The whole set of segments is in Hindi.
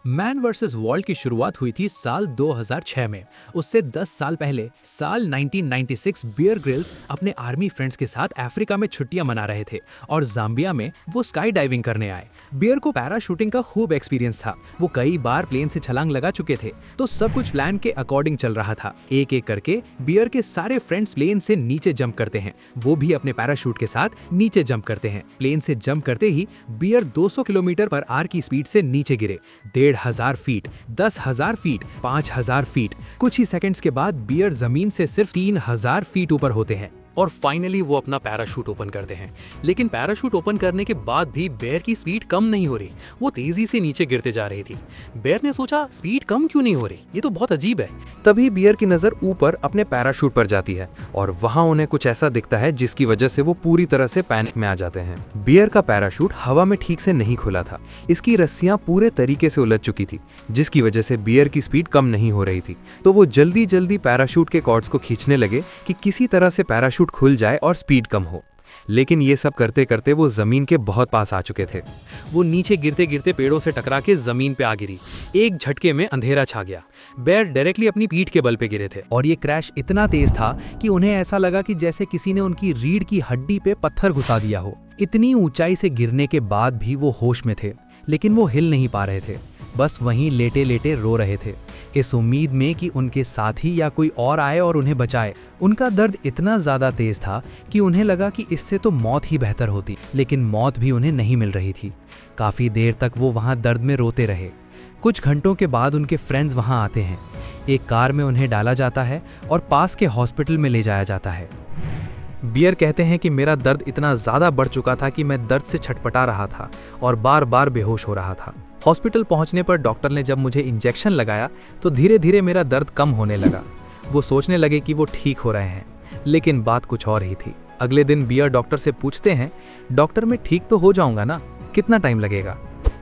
मैन वर्सेस वर्ल्ड की शुरुआत हुई थी साल 2006 में। उससे 10 साल पहले साल 1996 बियर ग्रिल्स अपने आर्मी फ्रेंड्स के साथ अफ्रीका में छुट्टियां मना रहे थे और जाम्बिया में वो स्काई डाइविंग करने आए। बियर को पैराशूटिंग का खूब एक्सपीरियंस था, वो कई बार प्लेन से छलांग लगा चुके थे, तो सब कुछ प्लान के अकॉर्डिंग चल रहा था। एक एक करके बियर के सारे फ्रेंड्स प्लेन से नीचे जंप करते हैं, वो भी अपने पैराशूट के साथ नीचे जंप करते हैं। प्लेन से जंप करते ही बियर 200 किलोमीटर पर आवर की स्पीड से नीचे गिरे। 1,500 फीट, 10,000 फीट, 5,000 फीट। कुछ ही सेकंड्स के बाद बियर जमीन से सिर्फ 3,000 फीट ऊपर होते हैं और फाइनली वो अपना पैराशूट ओपन करते हैं। लेकिन पैराशूट ओपन करने के बाद भी बेयर की स्पीड कम नहीं हो रही, वो तेजी से नीचे गिरते जा रही थी। बेयर ने सोचा स्पीड कम क्यों नहीं हो रही, ये तो बहुत अजीब है। तभी बियर की नजर ऊपर अपने पैराशूट पर जाती है और वहां उन्हें कुछ ऐसा दिखता है जिसकी वजह से वो पूरी तरह से पैनिक में आ जाते हैं। बियर का पैराशूट हवा में ठीक से नहीं खुला था, इसकी रस्सियां पूरे तरीके से उलझ चुकी थी, जिसकी वजह से बियर की स्पीड कम नहीं हो रही थी। तो वो जल्दी जल्दी पैराशूट के कॉर्ड्स को खींचने लगे कि किसी तरह से पैराशूट खुल जाए और स्पीड कम हो। लेकिन ये सब करते करते वो जमीन के बहुत पास आ चुके थे। वो नीचे गिरते गिरते पेड़ों से टकरा के जमीन पे आ गिरी। एक झटके में अंधेरा छा गया। बेयर डायरेक्टली अपनी पीठ के बल पे गिरे थे और ये क्रैश इतना तेज था कि उन्हें ऐसा लगा कि जैसे किसी ने उनकी रीढ़ की हड्डी पे पत्थर घुसा दिया हो। इतनी ऊंचाई से गिरने के बाद भी वो होश में थे, लेकिन वो हिल नहीं पा रहे थे, बस वहीं लेटे लेटे रो रहे थे, इस उम्मीद में कि उनके साथी या कोई और आए और उन्हें बचाए। उनका दर्द इतना ज़्यादा तेज था कि उन्हें लगा कि इससे तो मौत ही बेहतर होती, लेकिन मौत भी उन्हें नहीं मिल रही थी। काफ़ी देर तक वो वहाँ दर्द में रोते रहे। कुछ घंटों के बाद उनके फ्रेंड्स वहाँ आते हैं। एक कार में उन्हें डाला जाता है और पास के हॉस्पिटल में ले जाया जाता है। बियर कहते हैं कि मेरा दर्द इतना ज़्यादा बढ़ चुका था कि मैं दर्द से छटपटा रहा था और बार बार बेहोश हो रहा था। हॉस्पिटल पहुंचने पर डॉक्टर ने जब मुझे इंजेक्शन लगाया तो धीरे धीरे मेरा दर्द कम होने लगा। वो सोचने लगे कि वो ठीक हो रहे हैं, लेकिन बात कुछ और ही थी। अगले दिन बियर डॉक्टर से पूछते हैं, डॉक्टर मैं ठीक तो हो जाऊंगा ना, कितना टाइम लगेगा?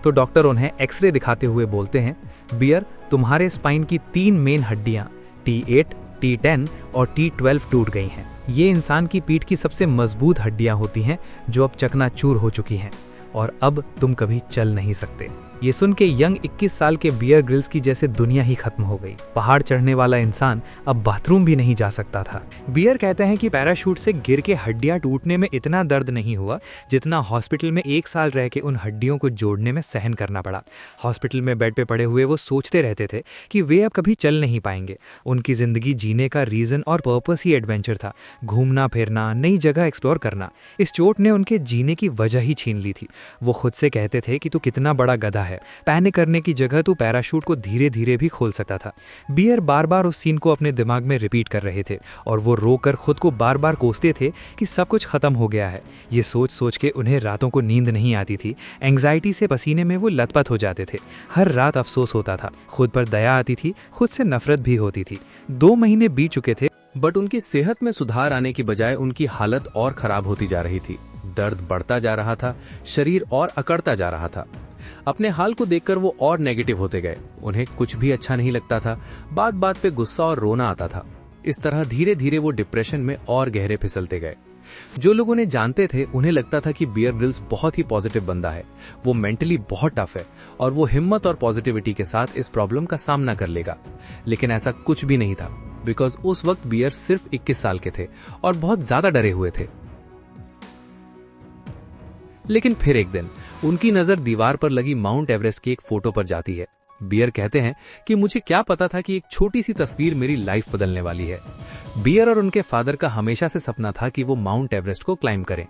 तो डॉक्टर उन्हें एक्सरे दिखाते हुए बोलते हैं, बियर तुम्हारे स्पाइन की 3 मेन हड्डियाँ T8, T10 और T12 टूट गई हैं। ये इंसान की पीठ की सबसे मजबूत हड्डियां होती हैं जो अब चकनाचूर हो चुकी हैं और अब तुम कभी चल नहीं सकते। ये सुन के यंग 21 साल के बियर ग्रिल्स की जैसे दुनिया ही खत्म हो गई। पहाड़ चढ़ने वाला इंसान अब बाथरूम भी नहीं जा सकता था। बियर कहते हैं कि पैराशूट से गिर के हड्डियां टूटने में इतना दर्द नहीं हुआ जितना हॉस्पिटल में 1 साल रह के उन हड्डियों को जोड़ने में सहन करना पड़ा। हॉस्पिटल में बेड पे पड़े हुए वो सोचते रहते थे कि वे अब कभी चल नहीं पाएंगे। उनकी जिंदगी जीने का रीजन और पर्पस ही एडवेंचर था, घूमना फिरना, नई जगह एक्सप्लोर करना। इस चोट ने उनके जीने की वजह ही छीन ली थी। वो खुद से कहते थे कि तू कितना बड़ा गधा है, पैनिक करने की जगह तू पैराशूट को धीरे धीरे भी खोल सकता था। बियर बार बार उस सीन को अपने दिमाग में रिपीट कर रहे थे और वो रोकर खुद को बार बार कोसते थे कि सब कुछ खत्म हो गया है। ये सोच सोच के उन्हें रातों को नींद नहीं आती थी। एंग्जाइटी से पसीने में वो लथपथ हो जाते थे। हर रात अफसोस होता था, खुद पर दया आती थी, खुद से नफरत भी होती थी। 2 महीने बीत चुके थे, बट उनकी सेहत में सुधार आने की बजाय उनकी हालत और खराब होती जा रही थी। दर्द बढ़ता जा रहा था, शरीर और अकड़ता जा रहा था। अपने हाल को देखकर वो और नेगेटिव होते गए। उन्हें कुछ भी अच्छा नहीं लगता था, बात बात पे गुस्सा और रोना आता था। इस तरह धीरे धीरे वो डिप्रेशन में और गहरे फिसलते गए। जो लोग उन्हें जानते थे उन्हें लगता था कि बियर ग्रिल्स बहुत ही पॉजिटिव बंदा है, वो मेंटली बहुत टफ है और वो हिम्मत और पॉजिटिविटी के साथ इस प्रॉब्लम का सामना कर लेगा। लेकिन ऐसा कुछ भी नहीं था, बिकॉज उस वक्त बियर सिर्फ 21 साल के थे और बहुत ज्यादा डरे हुए थे। लेकिन फिर एक दिन उनकी नजर दीवार पर लगी माउंट एवरेस्ट की एक फोटो पर जाती है। बियर कहते हैं कि मुझे क्या पता था कि एक छोटी सी तस्वीर मेरी लाइफ बदलने वाली है। बियर और उनके फादर का हमेशा से सपना था कि वो माउंट एवरेस्ट को क्लाइंब करें,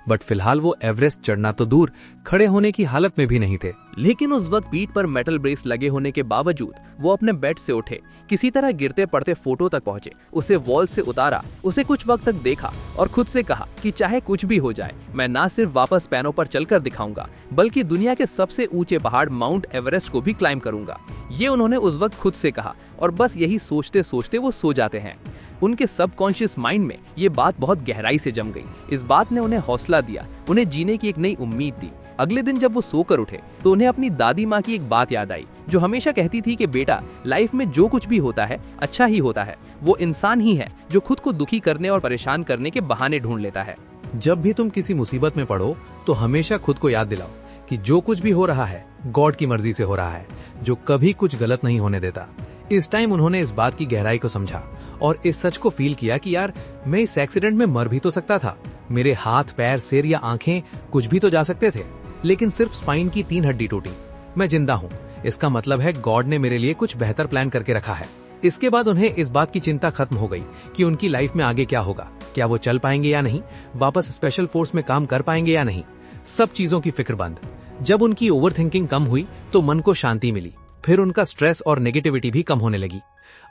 बट फिलहाल वो एवरेस्ट चढ़ना तो दूर, खड़े होने की हालत में भी नहीं थे। लेकिन उस वक्त पीठ पर मेटल ब्रेस लगे होने के बावजूद वो अपने बेड से उठे, किसी तरह गिरते पड़ते फोटो तक पहुंचे, उसे वॉल से उतारा, उसे कुछ वक्त तक देखा और खुद से कहा कि चाहे कुछ भी हो जाए, मैं ना सिर्फ वापस पैनों पर चलकर दिखाऊंगा, बल्कि दुनिया के सबसे ऊंचे पहाड़ माउंट एवरेस्ट को भी क्लाइंब करूंगा। ये उन्होंने उस वक्त खुद से कहा और बस यही सोचते सोचते वो सो जाते हैं। उनके सबकॉन्शियस माइंड में ये बात बहुत गहराई से जम गई। इस बात ने उन्हें हौसला दिया, उन्हें जीने की एक नई उम्मीद दी। अगले दिन जब वो सोकर उठे तो उन्हें अपनी दादी माँ की एक बात याद आई, जो हमेशा कहती थी कि बेटा, लाइफ में जो कुछ भी होता है अच्छा ही होता है। वो इंसान ही है जो खुद को दुखी करने और परेशान करने के बहाने ढूंढ लेता है। जब भी तुम किसी मुसीबत में पड़ो तो हमेशा खुद को याद दिलाओ कि जो कुछ भी हो रहा है गॉड की मर्जी से हो रहा है, जो कभी कुछ गलत नहीं होने देता। इस टाइम उन्होंने इस बात की गहराई को समझा और इस सच को फील किया कि यार मैं इस एक्सीडेंट में मर भी तो सकता था, मेरे हाथ पैर सिर या आंखें कुछ भी तो जा सकते थे, लेकिन सिर्फ स्पाइन की 3 हड्डी टूटी। मैं जिंदा हूँ, इसका मतलब है गॉड ने मेरे लिए कुछ बेहतर प्लान करके रखा है। इसके बाद उन्हें इस बात की चिंता खत्म हो गई कि उनकी लाइफ में आगे क्या होगा, क्या वो चल पाएंगे या नहीं, वापस स्पेशल फोर्स में काम कर पाएंगे या नहीं, सब चीजों की फिक्र बंद। जब उनकी ओवरथिंकिंग कम हुई तो मन को शांति मिली, फिर उनका स्ट्रेस और नेगेटिविटी भी कम होने लगी।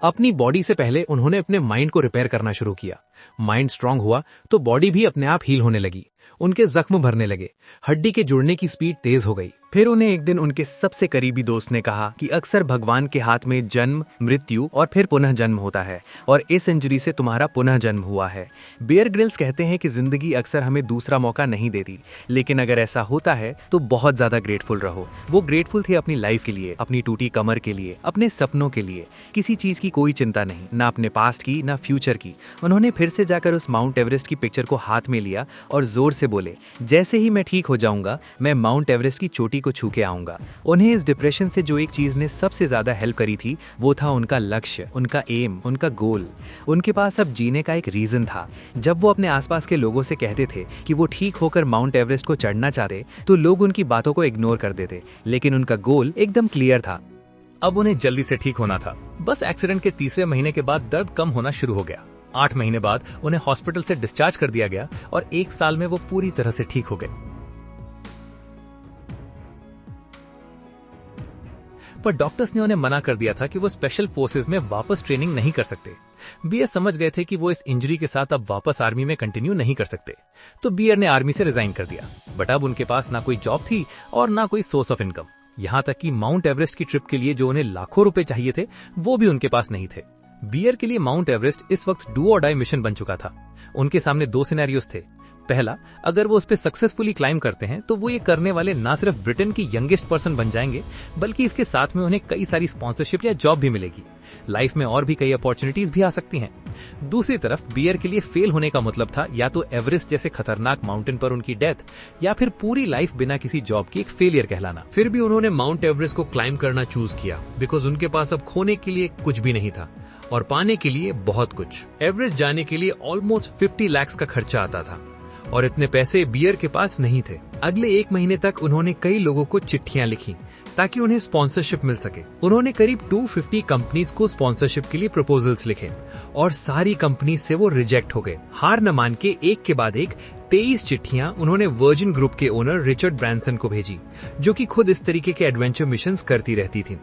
अपनी बॉडी से पहले उन्होंने अपने माइंड को रिपेयर करना शुरू किया। माइंड स्ट्रांग हुआ तो बॉडी भी अपने आप हील होने लगी, उनके जख्म भरने लगे, हड्डी के जुड़ने की स्पीड तेज हो गई। फिर उन्हें एक दिन उनके सबसे करीबी दोस्त ने कहा कि अक्सर भगवान के हाथ में जन्म, मृत्यु और फिर पुनः जन्म होता है और इस इंजरी से तुम्हारा पुनः जन्म हुआ है। बियर ग्रिल्स कहते हैं कि जिंदगी अक्सर हमें दूसरा मौका नहीं देती, लेकिन अगर ऐसा होता है तो बहुत ज्यादा ग्रेटफुल रहो। वो ग्रेटफुल थे अपनी लाइफ के लिए, अपनी टूटी कमर के लिए, अपने सपनों के लिए। किसी चीज की कोई चिंता नहीं, ना अपने पास्ट की ना फ्यूचर की। उन्होंने फिर से जाकर उस माउंट एवरेस्ट की पिक्चर को हाथ में लिया और जोर से बोले, जैसे ही मैं ठीक हो जाऊंगा मैं माउंट एवरेस्ट की चोटी को छू के आऊंगा। उन्हें इस डिप्रेशन से जो एक चीज ने सबसे ज्यादा हेल्प करी थी वो था उनका लक्ष्य, उनका एम, उनका गोल। उनके पास अब जीने का एक रीजन था। जब वो अपने आसपास के लोगों से कहते थे कि वो ठीक होकर माउंट एवरेस्ट को चढ़ना चाहते तो लोग उनकी बातों को इग्नोर कर देते, लेकिन उनका गोल एकदम क्लियर था। अब उन्हें जल्दी से ठीक होना था। बस एक्सीडेंट के 3रे महीने के बाद दर्द कम होना शुरू हो गया। 8 महीने बाद उन्हें हॉस्पिटल से डिस्चार्ज कर दिया गया और 1 साल में वो पूरी तरह से ठीक हो गए। पर डॉक्टर्स ने उन्हें मना कर दिया था कि वो स्पेशल फोर्सेस में वापस ट्रेनिंग नहीं कर सकते। बियर समझ गए थे कि वो इस इंजरी के साथ अब वापस आर्मी में कंटिन्यू नहीं कर सकते, तो बियर ने आर्मी से रिजाइन कर दिया। बट अब उनके पास ना कोई जॉब थी और ना कोई सोर्स ऑफ इनकम। यहाँ तक कि माउंट एवरेस्ट की ट्रिप के लिए जो उन्हें लाखों रुपए चाहिए थे वो भी उनके पास नहीं थे। बियर के लिए माउंट एवरेस्ट इस वक्त डू और डाई मिशन बन चुका था। उनके सामने 2 सिनेरियोस थे। पहला, अगर वो उस पे सक्सेसफुली क्लाइम करते हैं तो वो ये करने वाले ना सिर्फ ब्रिटेन की यंगेस्ट पर्सन बन जाएंगे, बल्कि इसके साथ में उन्हें कई सारी स्पॉन्सरशिप या जॉब भी मिलेगी। लाइफ में और भी कई अपॉर्चुनिटीज भी आ सकती हैं। दूसरी तरफ बियर के लिए फेल होने का मतलब था या तो एवरेस्ट जैसे खतरनाक माउंटेन पर उनकी डेथ, या फिर पूरी लाइफ बिना किसी जॉब की एक फेलियर कहलाना। फिर भी उन्होंने माउंट एवरेस्ट को क्लाइम करना चूज किया, बिकॉज उनके पास अब खोने के लिए कुछ भी नहीं था और पाने के लिए बहुत कुछ। एवरेस्ट जाने के लिए ऑलमोस्ट 50 लाख का खर्चा आता था और इतने पैसे बियर के पास नहीं थे। अगले 1 महीने तक उन्होंने कई लोगों को चिट्ठियां लिखी ताकि उन्हें स्पॉन्सरशिप मिल सके। उन्होंने करीब 250 कंपनीज को स्पॉन्सरशिप के लिए प्रपोजल्स लिखे और सारी कंपनीज से वो रिजेक्ट हो गए। हार न मान के एक के बाद एक 23 चिट्ठियां उन्होंने वर्जिन ग्रुप के ओनर रिचर्ड ब्रांसन को भेजी, जो कि खुद इस तरीके के एडवेंचर मिशंस करती रहती थी।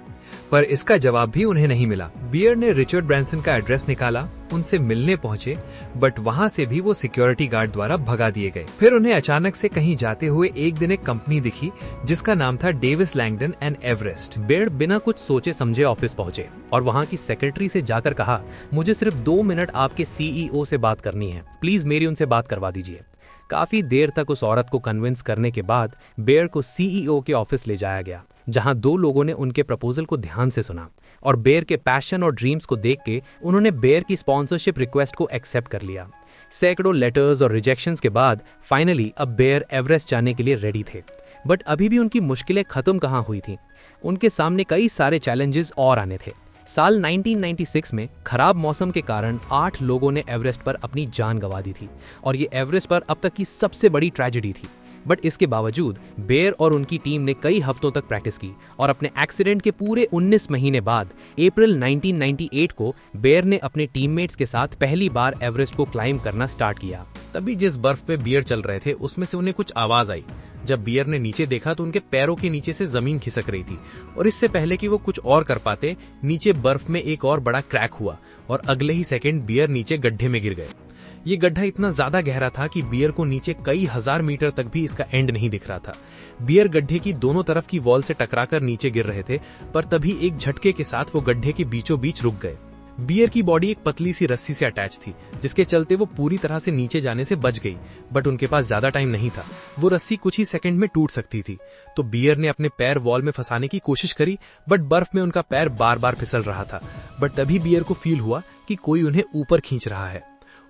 पर इसका जवाब भी उन्हें नहीं मिला। बियर ने रिचर्ड ब्रांसन का एड्रेस निकाला, उनसे मिलने पहुंचे, बट वहां से भी वो सिक्योरिटी गार्ड द्वारा भगा दिए गए। फिर उन्हें अचानक से कहीं जाते हुए एक दिन एक कंपनी दिखी जिसका नाम था डेविस लैंगडन एंड एवरेस्ट। बियर बिना कुछ सोचे समझे ऑफिस पहुंचे और वहां की सेक्रेटरी से जाकर कहा, मुझे सिर्फ 2 मिनट आपके CEO से बात करनी है, प्लीज मेरी उनसे बात करवा दीजिए। काफी देर तक उस औरत को कन्विंस करने के बाद बेयर को CEO के ऑफिस ले जाया गया, जहां 2 लोगों ने उनके प्रपोजल को ध्यान से सुना और बेयर के पैशन और ड्रीम्स को देख के उन्होंने बेयर की स्पॉन्सरशिप रिक्वेस्ट को एक्सेप्ट कर लिया। सैकड़ों लेटर्स और रिजेक्शंस के बाद फाइनली अब बेयर एवरेस्ट जाने के लिए रेडी थे। बट अभी भी उनकी मुश्किलें खत्म कहाँ हुई थी। उनके सामने कई सारे चैलेंजेस और आने थे। साल 1996 में खराब मौसम के कारण 8 लोगों ने एवरेस्ट पर अपनी जान गंवा दी थी और ये एवरेस्ट पर अब तक की सबसे बड़ी ट्रेजेडी थी। बट इसके बावजूद बेयर और उनकी टीम ने कई हफ्तों तक प्रैक्टिस की और अपने एक्सीडेंट के पूरे 19 महीने बाद अप्रैल 1998 को बेयर ने अपने टीममेट्स के साथ पहली बार एवरेस्ट को क्लाइम करना स्टार्ट किया। तभी जिस बर्फ पे बियर चल रहे थे उसमें से उन्हें कुछ आवाज आई। जब बियर ने नीचे देखा तो उनके पैरों के नीचे से जमीन खिसक रही थी और इससे पहले कि वो कुछ और कर पाते, नीचे बर्फ में एक और बड़ा क्रैक हुआ और अगले ही सेकंड बियर नीचे गड्ढे में गिर गए। ये गड्ढा इतना ज्यादा गहरा था कि बियर को नीचे कई हजार मीटर तक भी इसका एंड नहीं दिख रहा था। बियर गड्ढे की दोनों तरफ की वॉल से टकराकर नीचे गिर रहे थे, पर तभी एक झटके के साथ वो गड्ढे के बीचों बीच रुक गए। बियर की बॉडी एक पतली सी रस्सी से अटैच थी, जिसके चलते वो पूरी तरह से नीचे जाने से बच गई, बट उनके पास ज्यादा टाइम नहीं था। वो रस्सी कुछ ही सेकंड में टूट सकती थी, तो बियर ने अपने पैर वॉल में फंसाने की कोशिश करी, बट बर्फ में उनका पैर बार बार फिसल रहा था। बट तभी बियर को फील हुआ कि कोई उन्हें ऊपर खींच रहा है।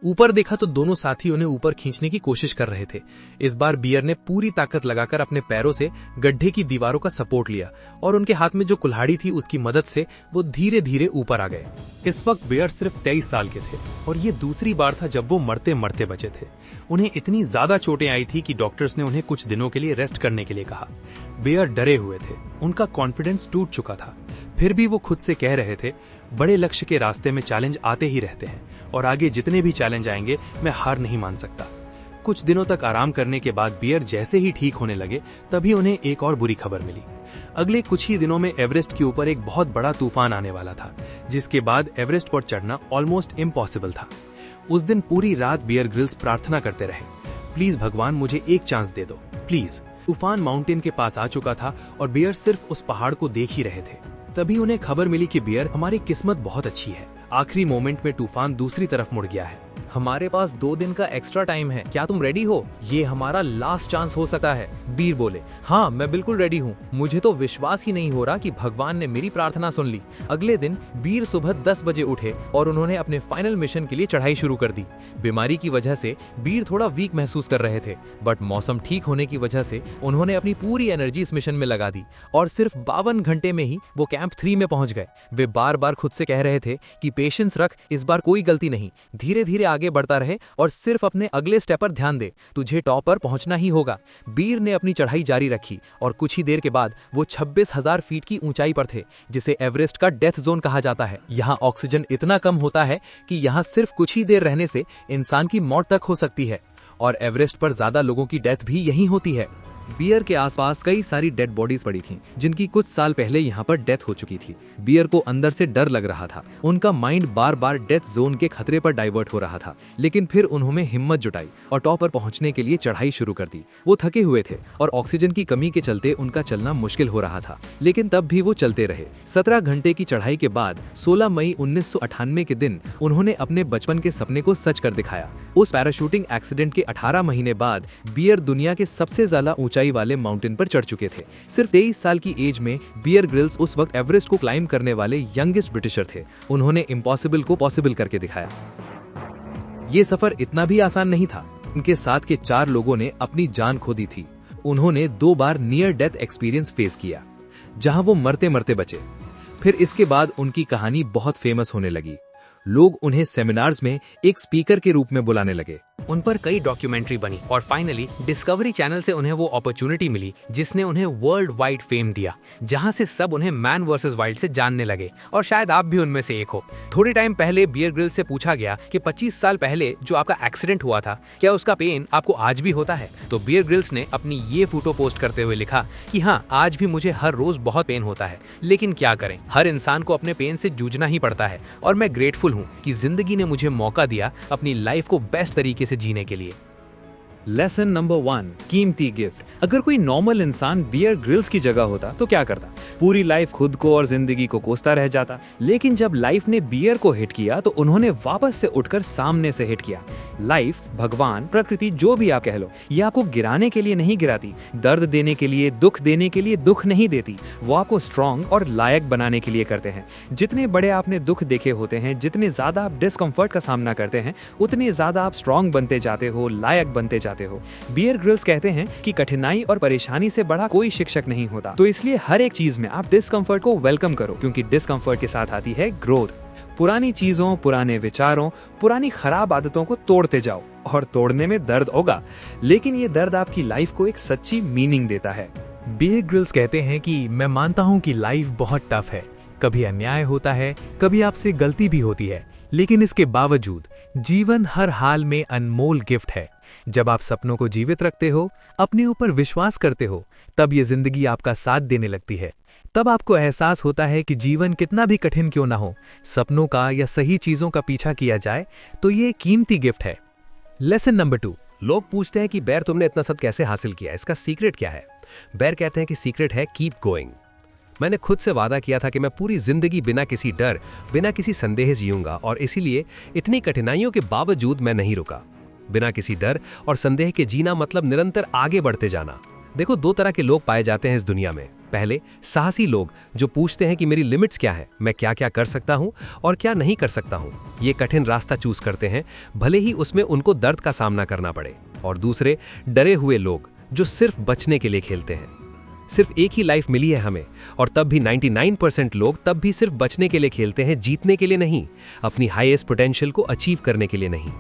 ऊपर देखा तो दोनों साथी उन्हें ऊपर खींचने की कोशिश कर रहे थे। इस बार बियर ने पूरी ताकत लगाकर अपने पैरों से गड्ढे की दीवारों का सपोर्ट लिया और उनके हाथ में जो कुल्हाड़ी थी उसकी मदद से वो धीरे धीरे ऊपर आ गए। इस वक्त बियर सिर्फ 23 साल के थे और ये दूसरी बार था जब वो मरते मरते बचे थे। उन्हें इतनी ज्यादा चोटें आई थी कि डॉक्टर्स ने उन्हें कुछ दिनों के लिए रेस्ट करने के लिए कहा। बियर डरे हुए थे, उनका कॉन्फिडेंस टूट चुका था। फिर भी वो खुद से कह रहे थे, बड़े लक्ष्य के रास्ते में चैलेंज आते ही रहते हैं और आगे जितने भी चैलेंज आएंगे मैं हार नहीं मान सकता। कुछ दिनों तक आराम करने के बाद बियर जैसे ही ठीक होने लगे तभी उन्हें एक और बुरी खबर मिली। अगले कुछ ही दिनों में एवरेस्ट के ऊपर एक बहुत बड़ा तूफान आने वाला था, जिसके बाद एवरेस्ट पर चढ़ना ऑलमोस्ट इम्पॉसिबल था। उस दिन पूरी रात बियर ग्रिल्स प्रार्थना करते रहे, प्लीज भगवान मुझे एक चांस दे दो प्लीज। तूफान माउंटेन के पास आ चुका था और बियर सिर्फ उस पहाड़ को देख ही रहे थे। तभी उन्हें खबर मिली कि बियर, हमारी किस्मत बहुत अच्छी है, आखिरी मोमेंट में तूफान दूसरी तरफ मुड़ गया है। हमारे पास 2 दिन का एक्स्ट्रा टाइम है, क्या तुम रेडी हो? ये हमारा लास्ट चांस हो सकता है। बीर बोले, हाँ मैं बिल्कुल रेडी हूँ। मुझे तो विश्वास ही नहीं हो रहा कि भगवान ने मेरी प्रार्थना सुन ली। अगले दिन बीर सुबह 10 बजे उठे और उन्होंने अपने फाइनल मिशन के लिए चढ़ाई शुरू कर दी। बीमारी की वजह से बीर थोड़ा वीक महसूस कर रहे थे, बट मौसम ठीक होने की वजह से उन्होंने अपनी पूरी एनर्जी इस मिशन में लगा दी और सिर्फ 52 घंटे में ही वो कैंप 3 में पहुंच गए। वे बार बार खुद से कह रहे थे कि पेशेंस रख, इस बार कोई गलती नहीं, धीरे धीरे आगे बढ़ता रहे और सिर्फ अपने अगले स्टेप पर ध्यान दे, तुझे टॉप पर पहुंचना ही होगा। बीर ने अपनी चढ़ाई जारी रखी और कुछ ही देर के बाद वो 26,000 फीट की ऊंचाई पर थे, जिसे एवरेस्ट का डेथ जोन कहा जाता है। यहाँ ऑक्सीजन इतना कम होता है कि यहाँ सिर्फ कुछ ही देर रहने से इंसान की मौत तक हो सकती है और एवरेस्ट पर ज्यादा लोगों की डेथ भी यहीं होती है। बियर के आसपास कई सारी डेड बॉडीज पड़ी थीं, जिनकी कुछ साल पहले यहाँ पर डेथ हो चुकी थी। बियर को अंदर से डर लग रहा था, उनका माइंड बार बार डेथ जोन के खतरे पर डाइवर्ट हो रहा था। लेकिन फिर उन्होंने हिम्मत जुटाई और टॉप पर पहुंचने के लिए चढ़ाई शुरू कर दी। वो थके हुए थे और ऑक्सीजन की कमी के चलते उनका चलना मुश्किल हो रहा था, लेकिन तब भी वो चलते रहे। 17 घंटे की चढ़ाई के बाद 16 मई 1998 के दिन उन्होंने अपने बचपन के सपने को सच कर दिखाया। उस पैराशूटिंग एक्सीडेंट के 18 महीने बाद बियर दुनिया के सबसे ज्यादा ऊंचाई वाले माउंटेन पर चढ़ चुके थे। सिर्फ 23 साल की एज में बियर ग्रिल्स उस वक्त एवरेस्ट को क्लाइम करने वाले यंगेस्ट ब्रिटिशर थे। उन्होंने इम्पॉसिबल को पॉसिबल करके दिखाया। ये सफर इतना भी आसान नहीं था। उनके साथ के 4 लोगों ने अपनी जान खो दी थी। उन्होंने 2 बार नियर डेथ एक्सपीरियंस फेस किया, जहां वो मरते मरते बचे। फिर इसके बाद उनकी कहानी बहुत फेमस होने लगी। लोग उन्हें सेमिनार्स में एक स्पीकर के रूप में बुलाने लगे। उन पर कई डॉक्यूमेंट्री बनी और फाइनली डिस्कवरी चैनल से उन्हें वो अपॉर्चुनिटी मिली जिसने उन्हें वर्ल्ड वाइड फेम दिया, जहां से सब उन्हें मैन वर्सेस वाइल्ड से जानने लगे और शायद आप भी उनमें से एक हो। थोड़े टाइम पहले बियर ग्रिल्स से पूछा गया कि 25 साल पहले जो आपका एक्सीडेंट हुआ था, क्या उसका पेन आपको आज भी होता है? तो बियर ग्रिल्स ने अपनी ये फोटो पोस्ट करते हुए लिखा कि हाँ, आज भी मुझे हर रोज बहुत पेन होता है, लेकिन क्या करें, हर इंसान को अपने पेन से जूझना ही पड़ता है और मैं ग्रेटफुल हूँ कि जिंदगी ने मुझे मौका दिया अपनी लाइफ को बेस्ट तरीके से जीने के लिए। लेसन नंबर 1, कीमती गिफ्ट। अगर कोई नॉर्मल इंसान बियर ग्रिल्स की जगह होता तो क्या करता? पूरी लाइफ खुद को और जिंदगी को कोसता रह जाता। लेकिन जब लाइफ ने बियर को हिट किया तो उन्होंने वापस से उठकर सामने से हिट किया। लाइफ, भगवान, प्रकृति, जो भी आप कह लो, ये आपको गिराने के लिए नहीं गिराती, दर्द देने के लिए, दुख देने के लिए दुख नहीं देती। वो आपको स्ट्रॉन्ग और लायक बनाने के लिए करते हैं। जितने बड़े आपने दुख देखे होते हैं, जितने ज्यादा आप डिस्कम्फर्ट का सामना करते हैं, उतने ज्यादा आप स्ट्रॉन्ग बनते जाते हो, लायक बनते जाते हो। बियर ग्रिल्स कहते हैं कि कठिनाई और परेशानी से बड़ा कोई शिक्षक नहीं होता, तो इसलिए हर एक चीज में आप डिस्कम्फर्ट को वेलकम करो, क्योंकि डिस्कम्फर्ट के साथ आती है ग्रोथ। पुरानी चीजों, पुराने विचारों, पुरानी खराब आदतों को तोड़ते जाओ और तोड़ने में दर्द होगा, लेकिन ये दर्द आपकी लाइफ को एक सच्ची मीनिंग देता है। बियर ग्रिल्स कहते हैं कि मैं मानता हूं कि लाइफ बहुत टफ है, कभी अन्याय होता है, कभी आपसे गलती भी होती है, लेकिन इसके बावजूद जीवन हर हाल में अनमोल गिफ्ट है। जब आप सपनों को जीवित रखते हो, अपने ऊपर विश्वास करते हो, तब ये जिंदगी आपका साथ देने लगती है। तब आपको एहसास होता है कि जीवन कितना भी कठिन क्यों ना हो, सपनों का या सही चीजों का पीछा किया जाए तो ये कीमती गिफ्ट है। Lesson number 2। लोग पूछते हैं कि बैर, तुमने इतना सब कैसे हासिल किया, इसका सीक्रेट क्या है? बैर कहते हैं कि सीक्रेट है कीप गोइंग। मैंने खुद से वादा किया था कि मैं पूरी जिंदगी बिना किसी डर, बिना किसी संदेह जीऊंगा, और इसीलिए इतनी कठिनाइयों के बावजूद मैं नहीं रुका। बिना किसी डर और संदेह के जीना मतलब निरंतर आगे बढ़ते जाना। देखो, 2 तरह के लोग पाए जाते हैं इस दुनिया में, पहले, साहसी लोग जो पूछते हैं कि मेरी लिमिट्स क्या है, मैं क्या क्या कर सकता हूं और क्या नहीं कर सकता हूं। ये कठिन रास्ता चूज करते हैं, भले ही उसमें उनको दर्द का सामना करना पड़े। और दूसरे, डरे हुए लोग जो सिर्फ बचने के लिए खेलते हैं। सिर्फ एक ही लाइफ मिली है हमें, और तब भी 99% लोग तब भी सिर्फ बचने के लिए खेलते हैं, जीतने के लिए नहीं, अपनी हाईएस्ट पोटेंशियल को अचीव करने के लिए नहीं।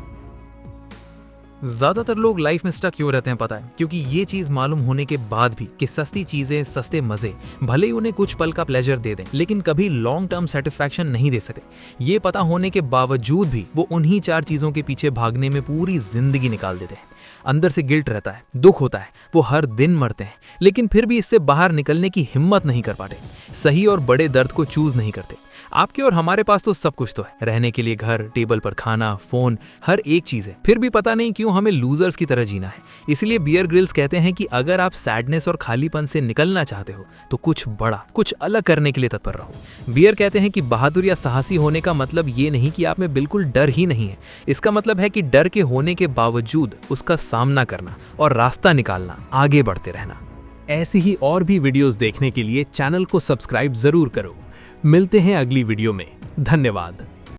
ज्यादातर लोग लाइफ में स्टक क्यों रहते हैं पता है? क्योंकि ये चीज मालूम होने के बाद भी कि सस्ती चीजें, सस्ते मजे भले ही उन्हें कुछ पल का प्लेजर दे दें, लेकिन कभी लॉन्ग टर्म सेटिस्फैक्शन नहीं दे सकते। ये पता होने के बावजूद भी वो उन्हीं 4 चीजों के पीछे भागने में पूरी जिंदगी निकाल देते हैं। अंदर से गिल्ट रहता है, दुख होता है, वो हर दिन मरते हैं, लेकिन फिर भी इससे बाहर निकलने की हिम्मत नहीं कर पाते। सही और बड़े दर्द को चूज नहीं करते। आपके और हमारे पास तो सब कुछ तो है, रहने के लिए घर, टेबल पर खाना, फोन, हर एक चीज है, फिर भी पता नहीं क्यों हमें लूजर्स की तरह जीना है। इसलिए बियर ग्रिल्स कहते हैं कि अगर आप सैडनेस और खालीपन से निकलना चाहते हो तो कुछ बड़ा, कुछ अलग करने के लिए तत्पर रहो। बियर कहते हैं कि बहादुर या साहसी होने का मतलब ये नहीं कि आप में बिल्कुल डर ही नहीं है। इसका मतलब है कि डर के होने के बावजूद उसका सामना करना और रास्ता निकालना, आगे बढ़ते रहना। ऐसी ही और भी वीडियोस देखने के लिए चैनल को सब्सक्राइब जरूर करो। मिलते हैं अगली वीडियो में। धन्यवाद।